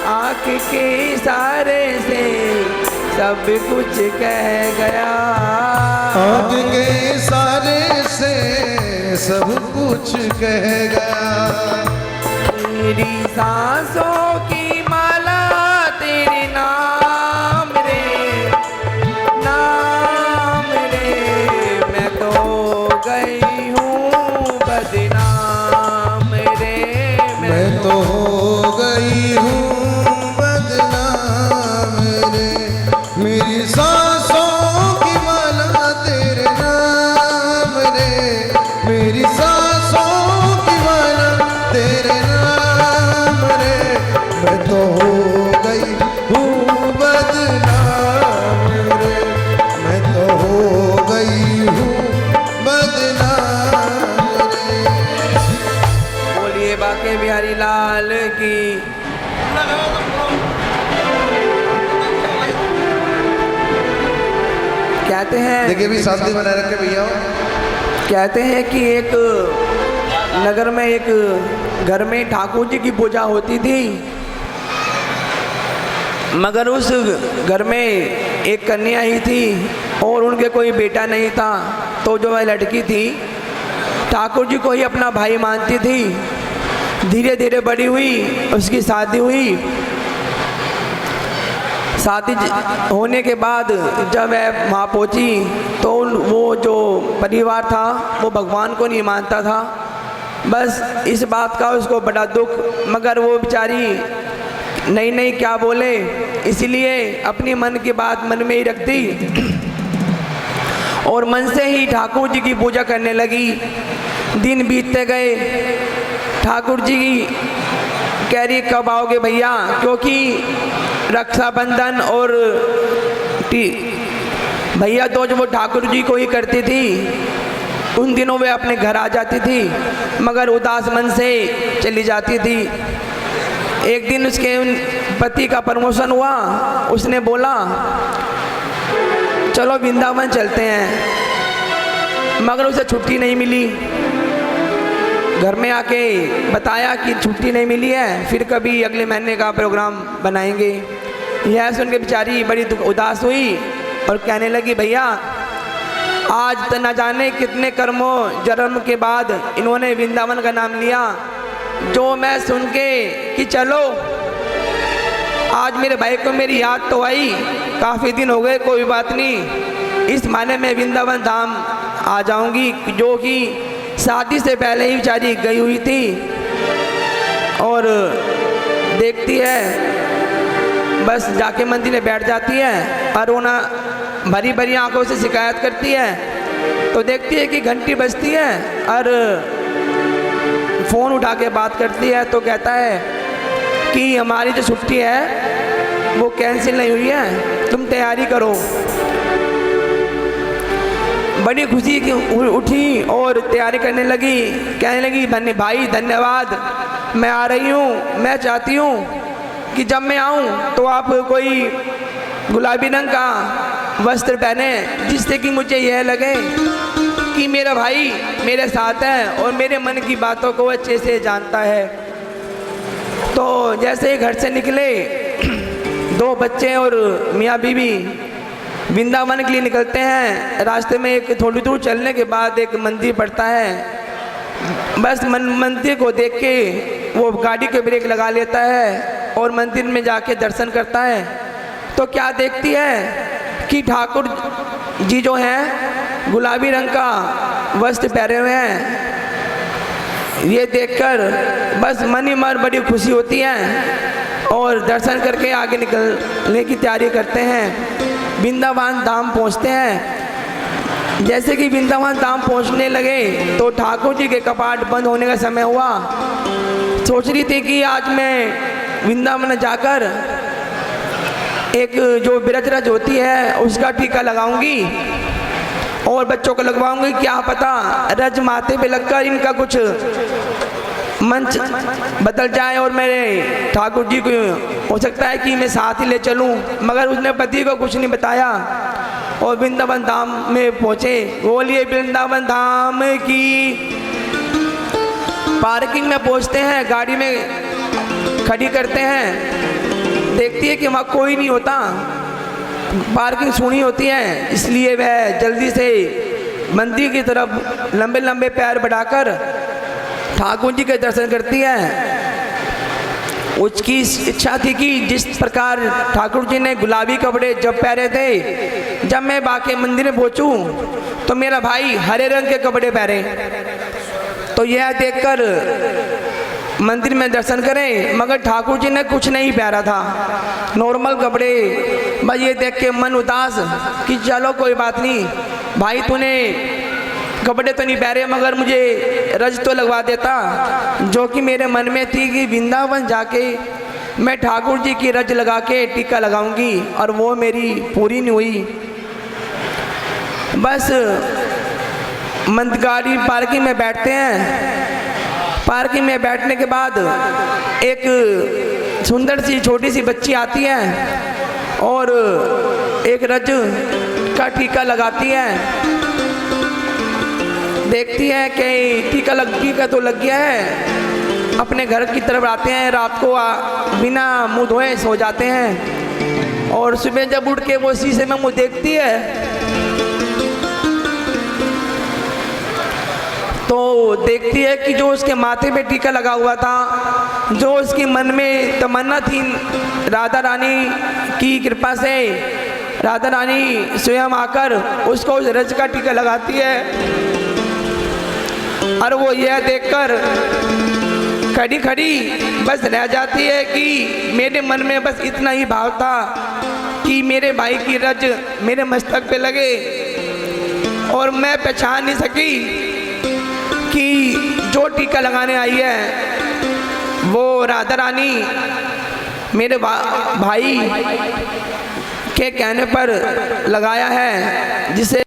आँख के इशारे से सब कुछ कह गया। आँख के इशारे से सब कुछ कह गया। मेरी सांसों की माला तेरे नाम रे, नाम रे। मैं तो गई हूँ बदनाम रे, मैं तो हो गई हूँ बदनाम रे। मेरी सांसों की माला तेरे नाम रे, मेरी सांसों की माला तेरे नाम रे। मैं तो हो गई हूँ बदनाम रे, मैं तो हो गई हूँ बदनाम रे। बोलिए बाके बिहारी लाल की। कहते हैं, देखिए भी शांति बनाए रखे भैया। कहते हैं कि एक नगर में एक घर में ठाकुर जी की पूजा होती थी, मगर उस घर में एक कन्या ही थी और उनके कोई बेटा नहीं था। तो जो वह लड़की थी ठाकुर जी को ही अपना भाई मानती थी। धीरे धीरे बड़ी हुई, उसकी शादी हुई। शादी होने के बाद जब वह वहाँ पहुँची तो वो जो परिवार था वो भगवान को नहीं मानता था। बस इस बात का उसको बड़ा दुख, मगर वो बेचारी नहीं नहीं क्या बोले, इसलिए अपनी मन की बात मन में ही रख दी और मन से ही ठाकुर जी की पूजा करने लगी। दिन बीतते गए, ठाकुर जी कह रही कब आओगे भैया, क्योंकि रक्षाबंधन और भैया तो जो वो ठाकुर जी को ही करती थी, उन दिनों वे अपने घर आ जाती थी मगर उदास मन से चली जाती थी। एक दिन उसके पति का प्रमोशन हुआ, उसने बोला चलो वृंदावन चलते हैं, मगर उसे छुट्टी नहीं मिली। घर में आके बताया कि छुट्टी नहीं मिली है, फिर कभी अगले महीने का प्रोग्राम बनाएंगे। यह सुन के बेचारी बड़ी उदास हुई और कहने लगी भैया आज तो न जाने कितने कर्मों जन्म के बाद इन्होंने वृंदावन का नाम लिया, जो मैं सुन के कि चलो आज मेरे भाई को मेरी याद तो आई, काफ़ी दिन हो गए, कोई बात नहीं, इस महीने में वृंदावन धाम आ जाऊंगी, जो कि शादी से पहले ही बेचारी गई हुई थी। और देखती है बस जाके मंदिर में बैठ जाती है और वो ना भरी भरी आंखों से शिकायत करती है। तो देखती है कि घंटी बजती है और फ़ोन उठा के बात करती है। तो कहता है कि हमारी जो छुट्टी है वो कैंसिल नहीं हुई है, तुम तैयारी करो। बड़ी खुशी की उठी और तैयारी करने लगी, कहने लगी भाई धन्यवाद, मैं आ रही हूँ, मैं चाहती हूँ कि जब मैं आऊँ तो आप कोई गुलाबी रंग का वस्त्र पहने, जिससे कि मुझे यह लगे कि मेरा भाई मेरे साथ है और मेरे मन की बातों को अच्छे से जानता है। तो जैसे ही घर से निकले, दो बच्चे और मियाँ बीवी वृंदावन के लिए निकलते हैं। रास्ते में एक थोड़ी दूर चलने के बाद एक मंदिर पड़ता है। बस मंदिर को देख के वो गाड़ी के ब्रेक लगा लेता है और मंदिर में जाके दर्शन करता है। तो क्या देखती है कि ठाकुर जी जो हैं गुलाबी रंग का वस्त्र पहने हुए हैं। ये देखकर बस मन ही मन बड़ी खुशी होती है और दर्शन करके आगे निकलने की तैयारी करते हैं। वृंदावन धाम पहुंचते हैं। जैसे कि वृंदावन धाम पहुंचने लगे तो ठाकुर जी के कपाट बंद होने का समय हुआ। सोच रही थी कि आज मैं वृंदावन जाकर एक जो ब्रजरज होती है उसका टीका लगाऊंगी और बच्चों को लगवाऊंगी, क्या पता रज माथे पे लगकर इनका कुछ मंच बदल जाए और मेरे ठाकुर जी को हो सकता है कि मैं साथ ही ले चलूं। मगर उसने पति को कुछ नहीं बताया और वृंदावन धाम में पहुंचे। बोलिए वृंदावन धाम की। पार्किंग में पहुंचते हैं, गाड़ी में खड़ी करते हैं, देखती है कि वहाँ कोई नहीं होता, पार्किंग सुनी होती है, इसलिए वह जल्दी से मंदिर की तरफ लंबे लंबे पैर बढ़ाकर ठाकुर जी के दर्शन करती है। उसकी इच्छा थी कि जिस प्रकार ठाकुर जी ने गुलाबी कपड़े जब पहने थे, जब मैं बाके मंदिर में पहुंचूं तो मेरा भाई हरे रंग के कपड़े पहने, तो यह देखकर मंदिर में दर्शन करें, मगर ठाकुर जी ने कुछ नहीं पहना था, नॉर्मल कपड़े। बस ये देख के मन उदास कि चलो कोई बात नहीं भाई, तूने कपड़े तो नहीं पहने मगर मुझे रज तो लगवा देता, जो कि मेरे मन में थी कि वृंदावन जाके मैं ठाकुर जी की रज लगा के टीका लगाऊंगी, और वो मेरी पूरी नहीं हुई। बस गाड़ी पार्किंग में बैठते हैं। पार्किंग में बैठने के बाद एक सुंदर सी छोटी सी बच्ची आती है और एक रज का टीका लगाती है। देखती है कि टीका तो लग गया है, अपने घर की तरफ आते हैं, रात को बिना मुंह धोए सो जाते हैं, और सुबह जब उठ के वो शीशे में मुंह देखती है तो देखती है कि जो उसके माथे पे टीका लगा हुआ था, जो उसके मन में तमन्ना थी, राधा रानी की कृपा से राधा रानी स्वयं आकर उसको उस रज का टीका लगाती है। और वो यह देखकर खड़ी खड़ी बस रह जाती है कि मेरे मन में बस इतना ही भाव था कि मेरे भाई की रज मेरे मस्तक पे लगे, और मैं पहचान नहीं सकी कि जो टीका लगाने आई है वो राधा रानी मेरे भाई के कहने पर लगाया है, जिसे